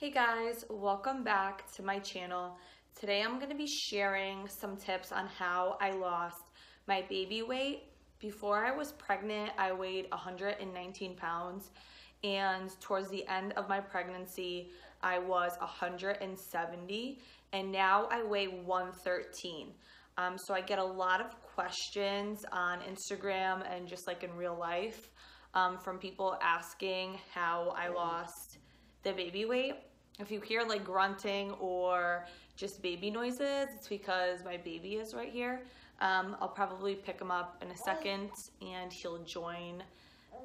Hey guys, welcome back to my channel. Today I'm going to be sharing some tips on how I lost my baby weight. Before I was pregnant, I weighed 119 pounds, and towards the end of my pregnancy, I was 170, and now I weigh 113. So I get a lot of questions on Instagram and just like in real life from people asking how I lost the baby weight. If you hear like grunting or just baby noises, it's because my baby is right here. I'll probably pick him up in a second and he'll join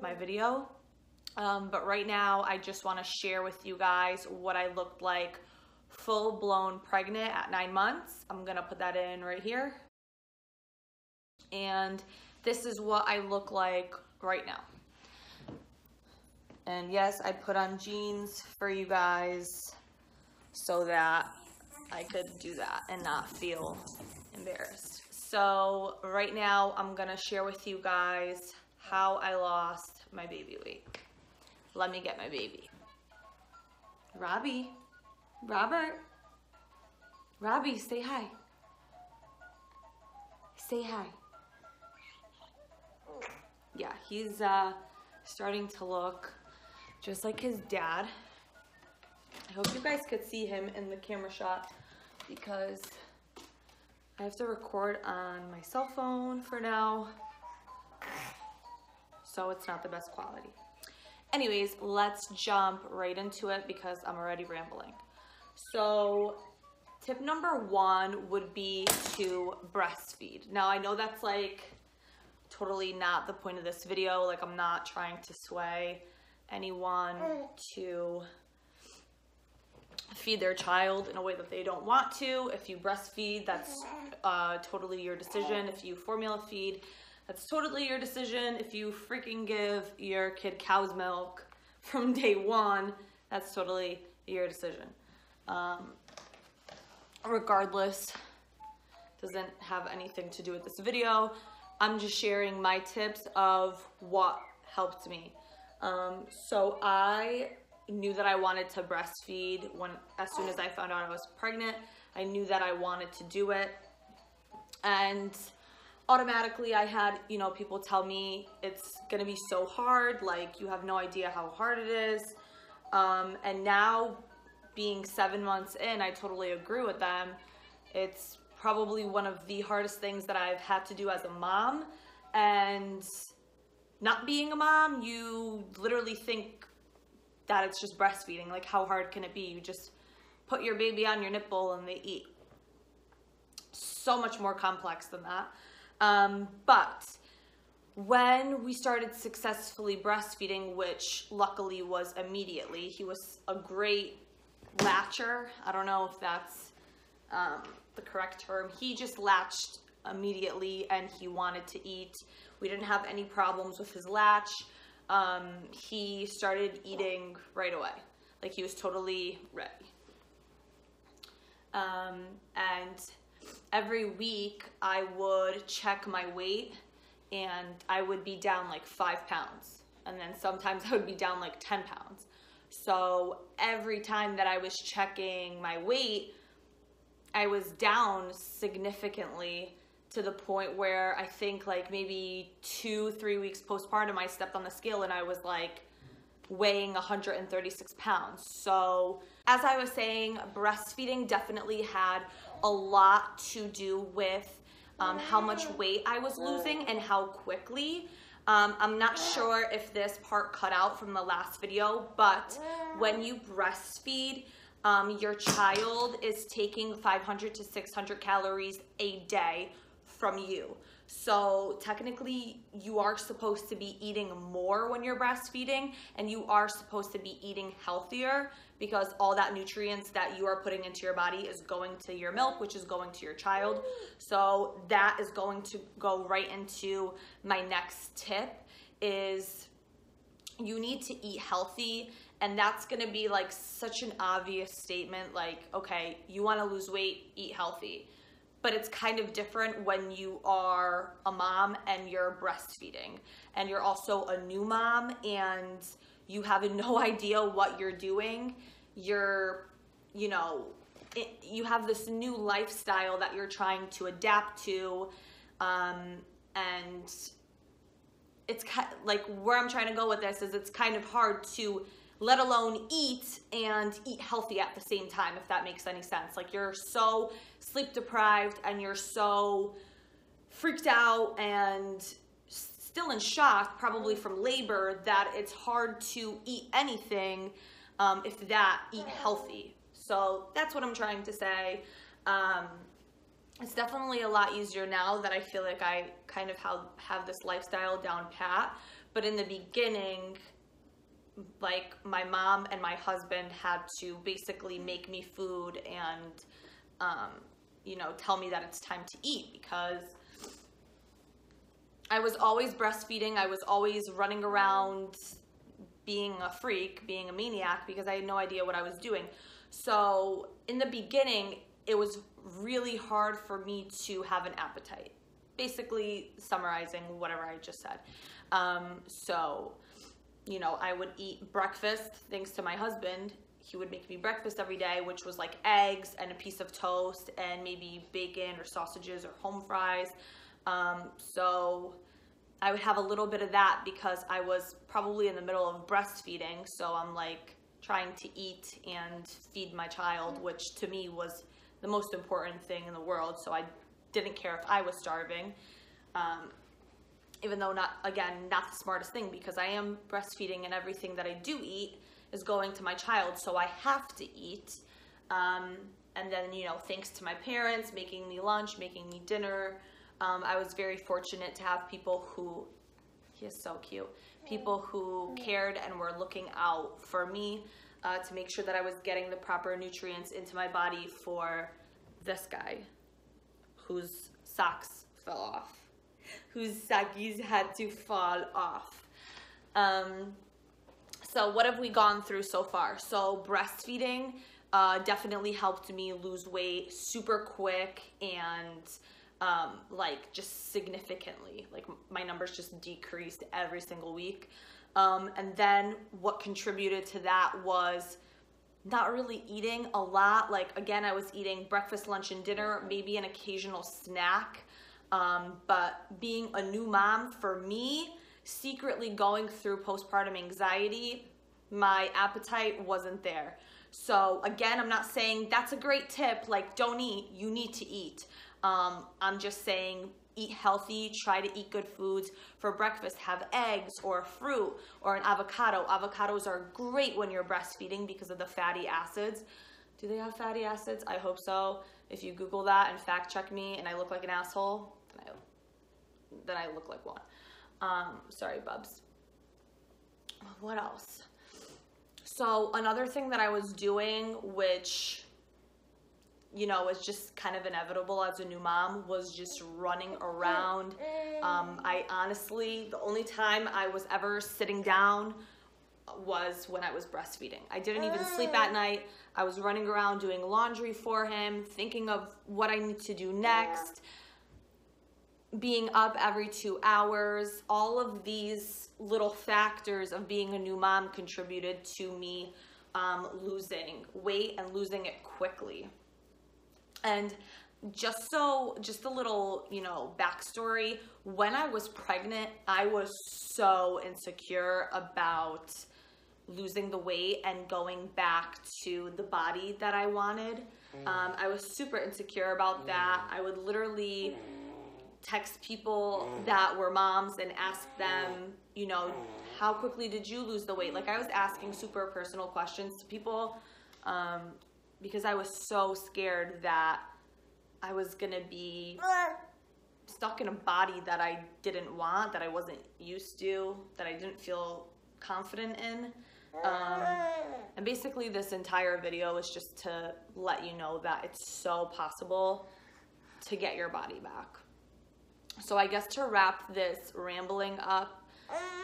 my video. But right now I just want to share with you guys what I looked like full-blown pregnant at 9 months. I'm gonna put that in right here. And this is what I look like right now. And yes, I put on jeans for you guys so that I could do that and not feel embarrassed. So right now I'm gonna share with you guys how I lost my baby weight. Let me get my baby. Robbie, Robert, Robbie, say hi. Say hi. Yeah, he's starting to look just like his dad. I hope you guys could see him in the camera shot because I have to record on my cell phone for now, so it's not the best quality. Anyways, let's jump right into it because I'm already rambling. So tip number 1 would be to breastfeed. Now I know that's like totally not the point of this video. Like, I'm not trying to sway anyone to feed their child in a way that they don't want to. If you breastfeed, that's totally your decision. If you formula feed, that's totally your decision. If you freaking give your kid cow's milk from day 1, that's totally your decision. Regardless, doesn't have anything to do with this video. I'm just sharing my tips of what helped me. So I knew that I wanted to breastfeed as soon as I found out I was pregnant. I knew that I wanted to do it, and automatically I had, people tell me it's gonna be so hard, like you have no idea how hard it is. And now being 7 months in, I totally agree with them. It's probably one of the hardest things that I've had to do as a mom. And not being a mom, you literally think that it's just breastfeeding. Like, how hard can it be? You just put your baby on your nipple and they eat. So much more complex than that. But when we started successfully breastfeeding, which luckily was immediately, he was a great latcher. I don't know if that's the correct term. He just latched immediately and he wanted to eat. We didn't have any problems with his latch. He started eating right away. Like, he was totally ready. And every week I would check my weight and I would be down like 5 pounds. And then sometimes I would be down like 10 pounds. So every time that I was checking my weight, I was down significantly, to the point where I think like maybe 2-3 weeks postpartum, I stepped on the scale and I was like weighing 136 pounds. So as I was saying, breastfeeding definitely had a lot to do with how much weight I was losing and how quickly. I'm not sure if this part cut out from the last video, but when you breastfeed, your child is taking 500 to 600 calories a day from you. So technically you are supposed to be eating more when you're breastfeeding, and you are supposed to be eating healthier because all that nutrients that you are putting into your body is going to your milk, which is going to your child. So that is going to go right into my next tip, is you need to eat healthy. And that's gonna be like such an obvious statement, like, okay, you wanna lose weight, eat healthy. But it's kind of different when you are a mom and you're breastfeeding, and you're also a new mom and you have no idea what you're doing. you're, you know, you have this new lifestyle that you're trying to adapt to, and it's kind of, like, where I'm trying to go with this is it's kind of hard to let alone eat and eat healthy at the same time, if that makes any sense. Like, you're so sleep deprived and you're so freaked out and still in shock, probably from labor, that it's hard to eat anything, if that, eat healthy. So that's what I'm trying to say. It's definitely a lot easier now that I feel like I kind of have this lifestyle down pat. But in the beginning, like, my mom and my husband had to basically make me food and, you know, tell me that it's time to eat, because I was always breastfeeding. I was always running around being a freak, being a maniac, because I had no idea what I was doing. So in the beginning, it was really hard for me to have an appetite. Basically summarizing whatever I just said. So, you know, I would eat breakfast thanks to my husband. He would make me breakfast every day, which was like eggs and a piece of toast and maybe bacon or sausages or home fries. So I would have a little bit of that because I was probably in the middle of breastfeeding. So I'm like trying to eat and feed my child, which to me was the most important thing in the world. So I didn't care if I was starving, even though not the smartest thing, because I am breastfeeding and everything that I do eat is going to my child. So I have to eat. And then, you know, thanks to my parents making me lunch, making me dinner, I was very fortunate to have people who, he is so cute, people who cared and were looking out for me, to make sure that I was getting the proper nutrients into my body for this guy whose socks fell off, whose sockies had to fall off. So what have we gone through so far? So breastfeeding definitely helped me lose weight super quick and like just significantly. Like my numbers just decreased every single week. And then what contributed to that was not really eating a lot. Like, again, I was eating breakfast, lunch, and dinner, maybe an occasional snack. But being a new mom, for me, secretly going through postpartum anxiety, my appetite wasn't there. So again, I'm not saying that's a great tip, like don't eat, you need to eat. I'm just saying eat healthy, try to eat good foods. For breakfast, have eggs or fruit or an avocado. Avocados are great when you're breastfeeding because of the fatty acids. Do they have fatty acids? I hope so. If you Google that and fact check me and I look like an asshole, then I look like one. Sorry, bubs. What else? So another thing that I was doing, which, you know, is just kind of inevitable as a new mom, was just running around. I honestly, the only time I was ever sitting down was when I was breastfeeding. I didn't even sleep at night. I was running around doing laundry for him, thinking of what I need to do next, being up every 2 hours. All of these little factors of being a new mom contributed to me losing weight and losing it quickly. And just a little, you know, backstory. When I was pregnant, I was so insecure about losing the weight and going back to the body that I wanted. I was super insecure about that. I would literally text people that were moms and ask them, you know, how quickly did you lose the weight? Like, I was asking super personal questions to people because I was so scared that I was gonna be stuck in a body that I didn't want, that I wasn't used to, that I didn't feel confident in. And basically this entire video is just to let you know that it's so possible to get your body back. So I guess to wrap this rambling up,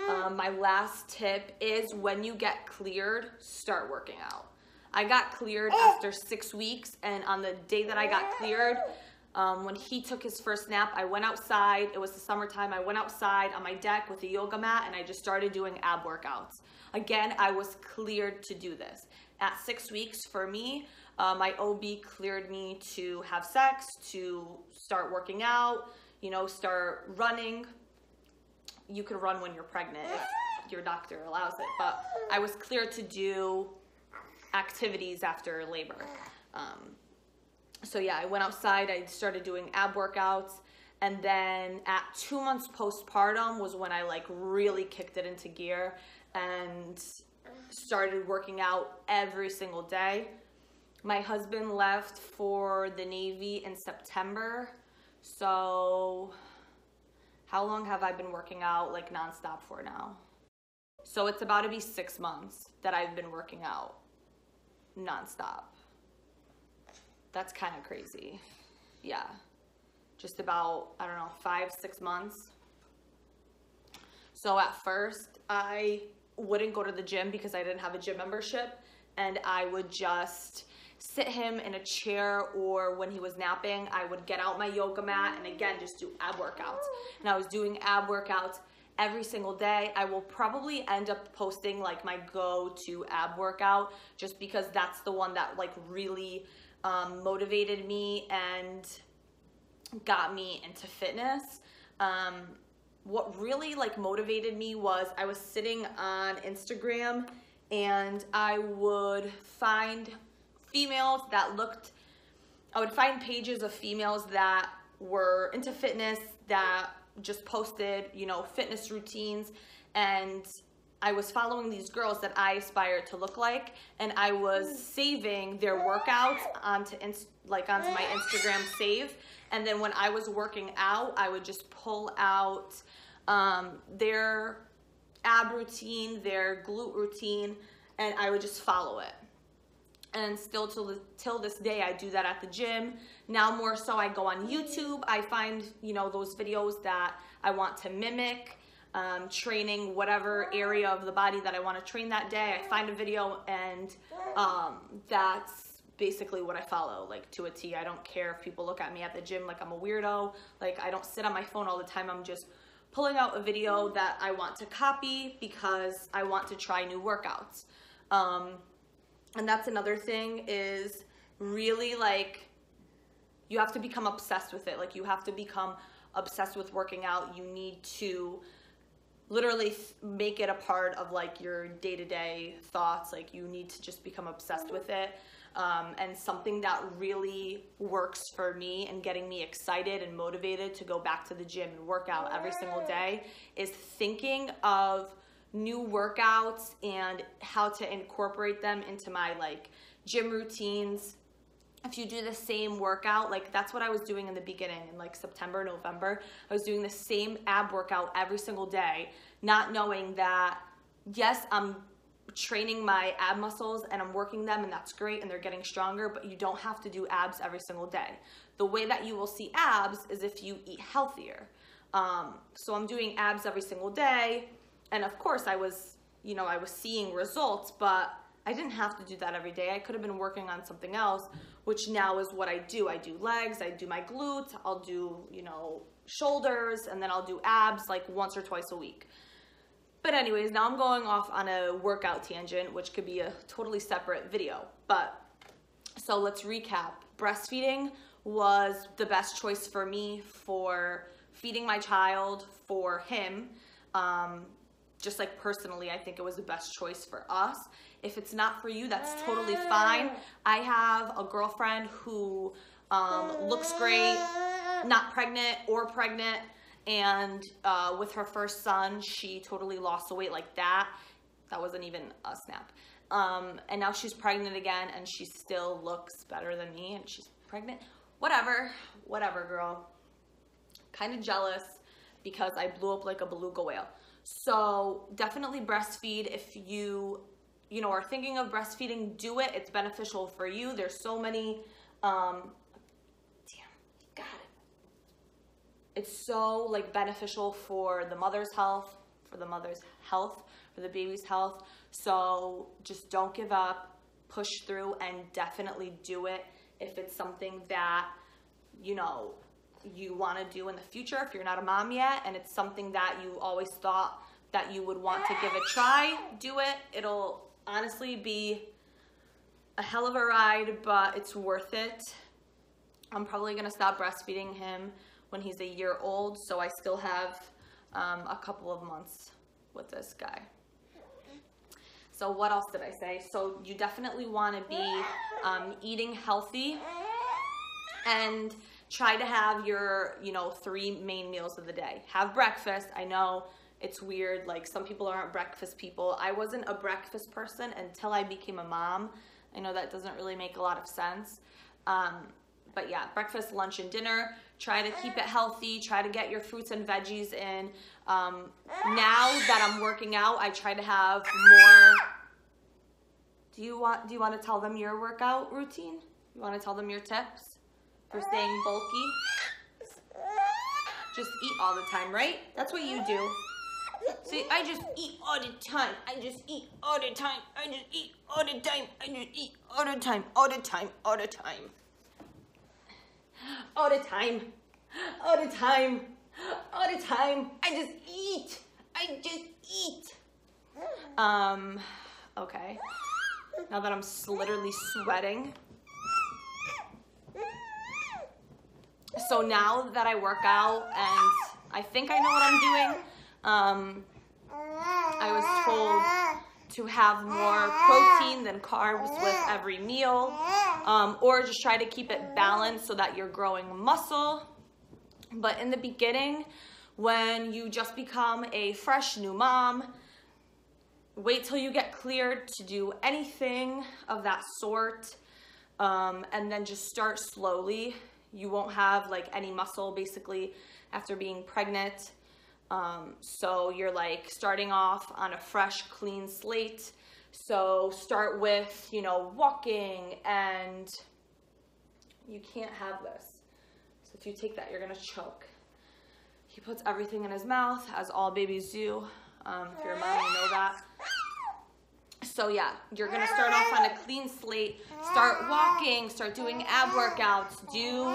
my last tip is when you get cleared, start working out. I got cleared after 6 weeks, and on the day that I got cleared, When he took his first nap, I went outside. It was the summertime. I went outside on my deck with a yoga mat and I just started doing ab workouts. Again, I was cleared to do this. At 6 weeks for me, my OB cleared me to have sex, to start working out, you know, start running. You can run when you're pregnant if your doctor allows it, but I was cleared to do activities after labor. So yeah, I went outside, I started doing ab workouts, and then at 2 months postpartum was when I like really kicked it into gear and started working out every single day. My husband left for the Navy in September, so how long have I been working out like nonstop for now? So it's about to be 6 months that I've been working out nonstop. That's kind of crazy. Yeah, just about, I don't know, 5-6 months. So at first I wouldn't go to the gym because I didn't have a gym membership, and I would just sit him in a chair, or when he was napping, I would get out my yoga mat and again, just do ab workouts. And I was doing ab workouts every single day. I will probably end up posting like my go-to ab workout just because that's the one that like really motivated me and got me into fitness. What really like motivated me was I was sitting on Instagram and I would find females that looked, I would find pages of females that were into fitness that just posted, you know, fitness routines, and I was following these girls that I aspired to look like, and I was saving their workouts onto my Instagram save. And then when I was working out, I would just pull out their ab routine, their glute routine, and I would just follow it. And still till this day, I do that at the gym. Now more so, I go on YouTube. I find, you know, those videos that I want to mimic. Training whatever area of the body that I want to train that day. I find a video and that's basically what I follow, like to a T. I don't care if people look at me at the gym like I'm a weirdo. Like I don't sit on my phone all the time. I'm just pulling out a video that I want to copy because I want to try new workouts. And that's another thing, is really like you have to become obsessed with it. Like you have to become obsessed with working out. You need to literally make it a part of like your day-to-day thoughts. Like you need to just become obsessed with it. And something that really works for me and getting me excited and motivated to go back to the gym and work out every single day is thinking of new workouts and how to incorporate them into my like gym routines. If you do the same workout, like that's what I was doing in the beginning in like September, November. I was doing the same ab workout every single day, not knowing that, yes, I'm training my ab muscles and I'm working them and that's great and they're getting stronger, but you don't have to do abs every single day. The way that you will see abs is if you eat healthier. So I'm doing abs every single day. And of course I was, you know, I was seeing results, but I didn't have to do that every day. I could have been working on something else, which now is what I do. I do legs, I do my glutes, I'll do, you know, shoulders, and then I'll do abs like once or twice a week. But anyways, now I'm going off on a workout tangent, which could be a totally separate video. But so let's recap. Breastfeeding was the best choice for me for feeding my child, for him. Just like personally, I think it was the best choice for us. If it's not for you, that's totally fine. I have a girlfriend who looks great, not pregnant or pregnant, and with her first son, she totally lost the weight like that. That wasn't even a snap. And now she's pregnant again, and she still looks better than me, and she's pregnant. Whatever, girl. Kind of jealous because I blew up like a beluga whale. So definitely breastfeed. If you know, are thinking of breastfeeding, do it. It's beneficial for you. There's so many, damn, you got it. It's so like beneficial for the mother's health, for the baby's health. So just don't give up, push through, and definitely do it if it's something that you know, you want to do in the future if you're not a mom yet, and it's something that you always thought that you would want to give a try, do it. It'll honestly be a hell of a ride, but it's worth it. I'm probably gonna stop breastfeeding him when he's a year old, so I still have a couple of months with this guy. So what else did I say? So you definitely want to be eating healthy and try to have your, you know, 3 main meals of the day. Have breakfast. I know it's weird, like some people aren't breakfast people. I wasn't a breakfast person until I became a mom. I know that doesn't really make a lot of sense. But yeah, breakfast, lunch, and dinner. Try to keep it healthy. Try to get your fruits and veggies in. Now that I'm working out, I try to have more. Do you want to tell them your workout routine? You want to tell them your tips for staying bulky? Just eat all the time, right? That's what you do. See, I just eat all the time. I just eat all the time. I just eat all the time. I just eat all the time. All the time. All the time. All the time. All the time. All the time. I just eat. I just eat. Okay. Now that I'm literally sweating. So now that I work out and I think I know what I'm doing, I was told to have more protein than carbs with every meal, or just try to keep it balanced so that you're growing muscle. But in the beginning, when you just become a fresh new mom, wait till you get cleared to do anything of that sort, and then just start slowly. You won't have like any muscle basically after being pregnant. So you're like starting off on a fresh, clean slate. So start with, you know, walking, and you can't have this. So if you take that, you're gonna choke. He puts everything in his mouth, as all babies do. If you're a mom, you know that. So yeah, you're gonna start off on a clean slate, start walking, start doing ab workouts, do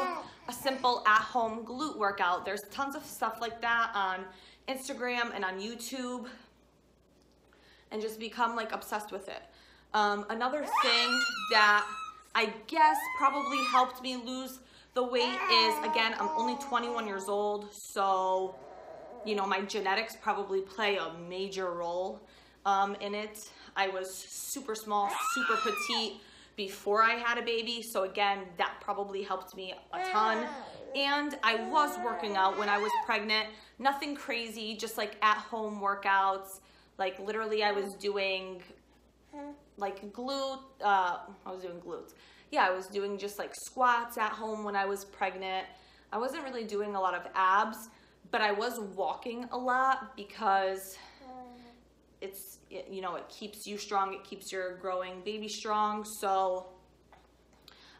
a simple at-home glute workout. There's tons of stuff like that on Instagram and on YouTube, and just become like obsessed with it. Another thing that I guess probably helped me lose the weight is, again, I'm only 21 years old, so you know, my genetics probably play a major role in it. I was super small, super petite before I had a baby, so again, that probably helped me a ton. And I was working out when I was pregnant, nothing crazy, just like at-home workouts. Like literally I was doing like I was doing glutes. Yeah, I was doing just like squats at home when I was pregnant. I wasn't really doing a lot of abs, but I was walking a lot because you know, it keeps you strong, it keeps your growing baby strong. So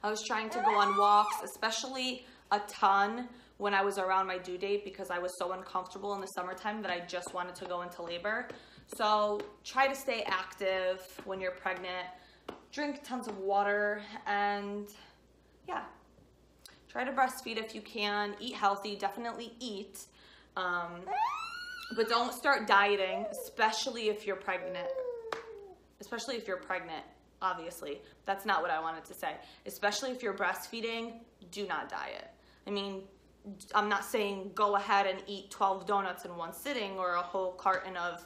I was trying to go on walks, especially a ton when I was around my due date, because I was so uncomfortable in the summertime that I just wanted to go into labor. So try to stay active when you're pregnant, drink tons of water, and yeah, try to breastfeed if you can, eat healthy, definitely eat. But don't start dieting, especially if you're pregnant. Especially if you're pregnant, obviously. That's not what I wanted to say. Especially if you're breastfeeding, do not diet. I mean, I'm not saying go ahead and eat 12 donuts in one sitting or a whole carton of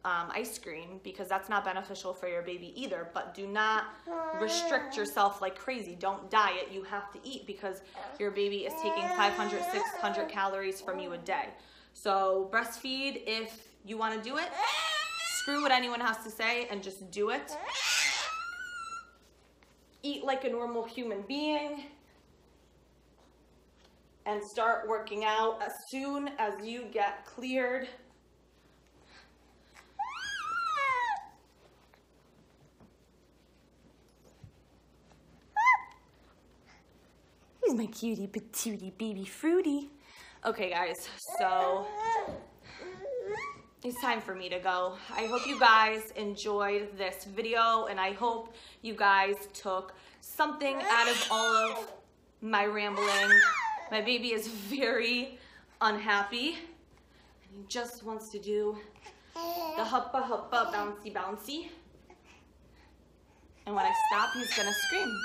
ice cream, because that's not beneficial for your baby either. But do not restrict yourself like crazy. Don't diet. You have to eat because your baby is taking 500, 600 calories from you a day. So breastfeed if you want to do it. Screw what anyone has to say and just do it. Eat like a normal human being. And start working out as soon as you get cleared. Here's my cutie patootie baby fruity. Okay guys, so it's time for me to go. I hope you guys enjoyed this video, and I hope you guys took something out of all of my rambling. My baby is very unhappy, and he just wants to do the huppa huppa bouncy bouncy. And when I stop, he's gonna scream.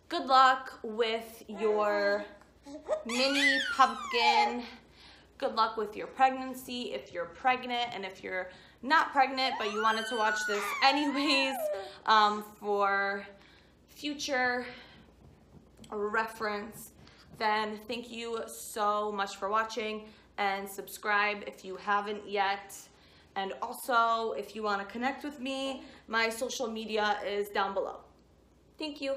Good luck with your mini pumpkin. Good luck with your pregnancy if you're pregnant, and if you're not pregnant but you wanted to watch this anyways, for future reference, then thank you so much for watching, and subscribe if you haven't yet. And also, if you want to connect with me, my social media is down below. Thank you.